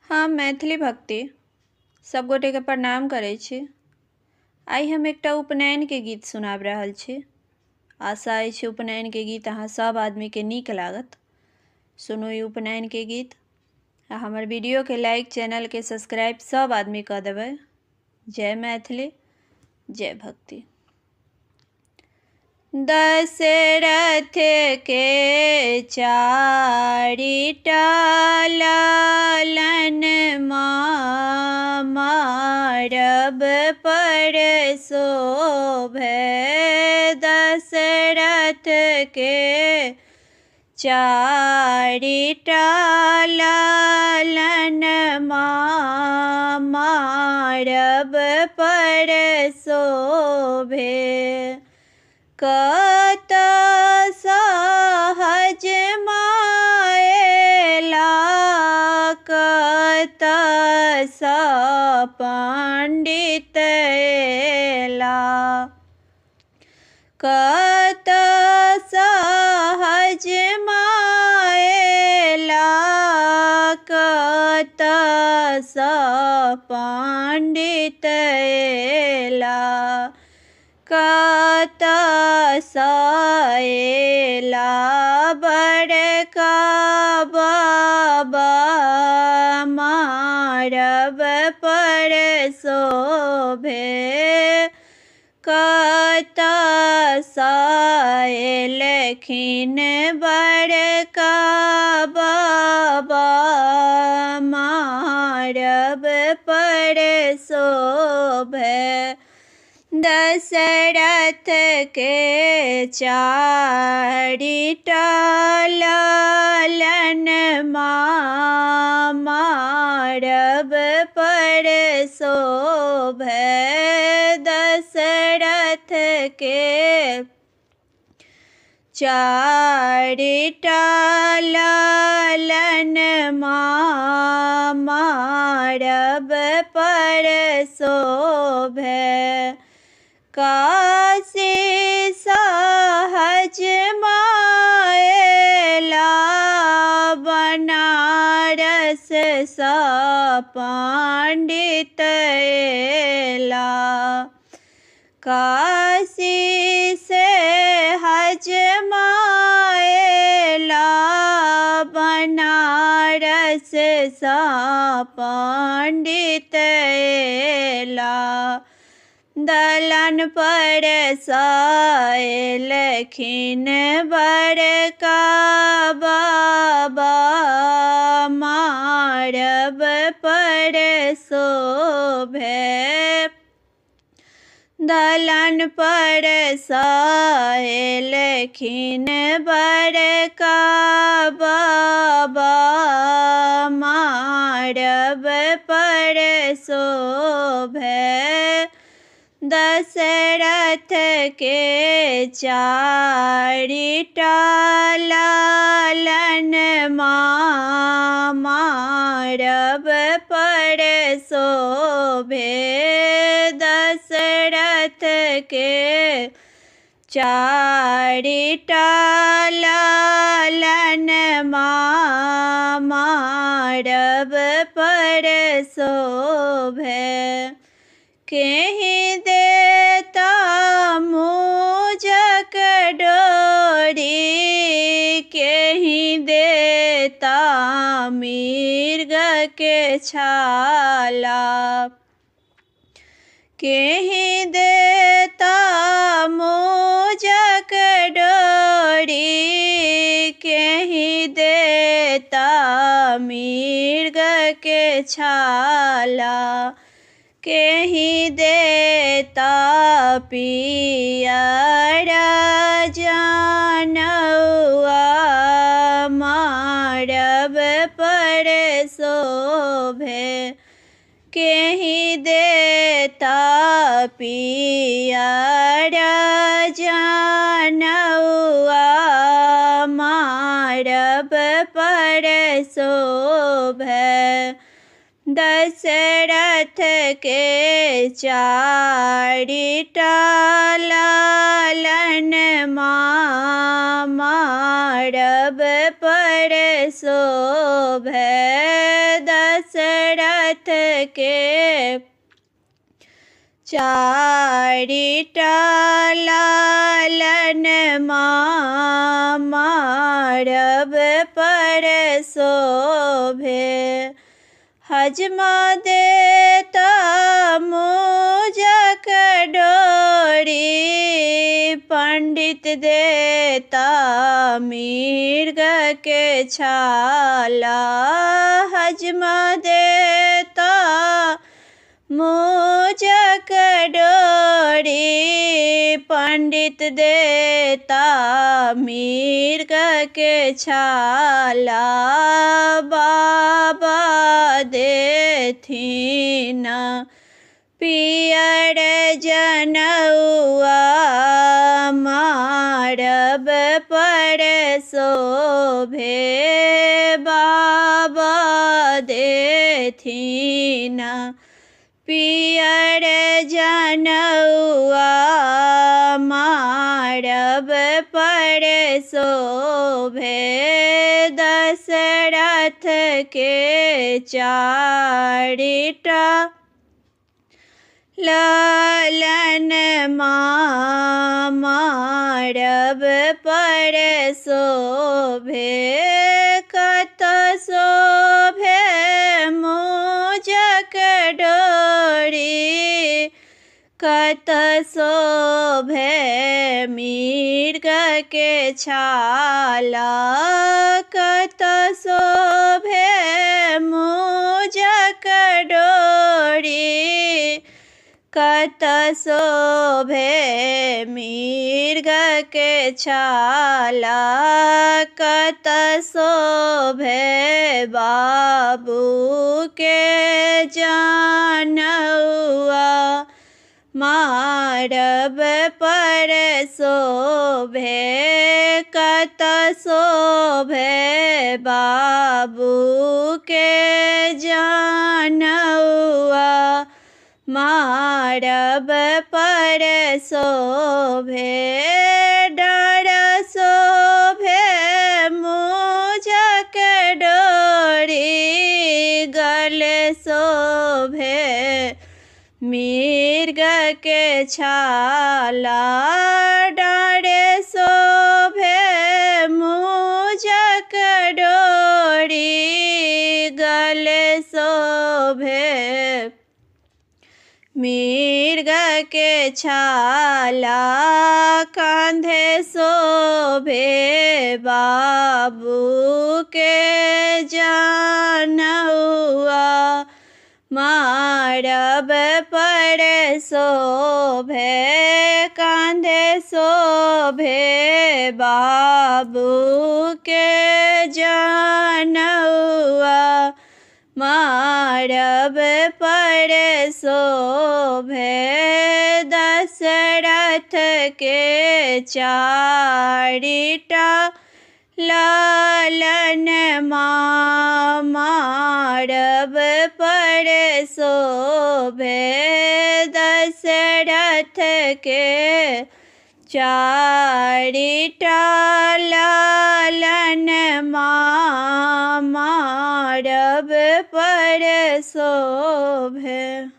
हम मैथिली भक्ति सब गोटे के प्रणाम करै छी। आइ हम एकटा उपनयन के गीत सुनाब रहल छी। आशा अछि उपनयन के गीत अहाँ सब आदमी के नीक लागत। सुनू ई उपनयन के गीत आ हमर वीडियो के लाइक, चैनल के सब्सक्राइब सब आदमी कऽ देबै। जय मैथिली, जय भक्ति। दशरथ के चारिटा लालन मारब पर शोभे। दशरथ के चारिटा लालन मारब पर शोभे। कत सहज मायला, कत पंडित एला। कत सहज मायला, कत पंडित एला। कत एला बड़का बाबा मारब पर शोभे। कत एलखिन बड़का बाबा मारब पर शोभे। दशरथ के चारिटा लालन मारब पर शोभे। दशरथ के चारिटा लालन मारब पर शोभे। काशी सहज मायला, बनारस पंडित एला। काशी से हज मायला, बनारस पंडित एला। दलन पर एलखिन बड़का बाबा मारब पर शोभे। दलन पर एलखिन बड़का बाबा मारब पर शोभे। दशरथ के चारिटा लालन मारब पर शोभे। दशरथ के चारिटा लालन मारब पर शोभे। केहि देता मूजक डोरी, केहि देता मृग के छाला। केहि देता मूजक डोरी, केहि देता मृग के छाला। केहि देता पियर जनेऊआ, मारब पर शोभे। केहि देता पियर जनेऊआ, मारब पर शोभे। दशरथ के चारिटा लालन मारब पर शोभे। दशरथ के चारिटा लालन मारब पर शोभे हजमा देता मुझक डोरी पंडित देता मृग के छाला हजमा देता मुझक डोरी पंडित देता मृग के छाला बाबा देथिन पियर जनउआ मारब पर शोभे बाबा देथिन पियर जनउआ मारब पर शोभे दशरथ के चारिटा लालन मारब पर शोभे कत शोभे मुझक डोरी कत शोभे मृग के छाला कत शोभे मुझक डोरी कत शोभे मृग के छाला कत शोभे बाबू के जनउआ मारब पर शोभे कत शोभे बाबू के जनउआ मारब पर शोभे डर शोभे मुझक डोरी गल शोभे मृग के छाला डर शोभे मुझक डोरी गल शोभे मृग के छाला कांधे शोभे बाबू के जनउआ मारब पर शोभे कांधे शोभे बाबू के जनउआ मारब पर शोभे दशरथ के चारिटा लालन मारब पर शोभे दशरथ के चारिटा लालन मारब पर शोभे।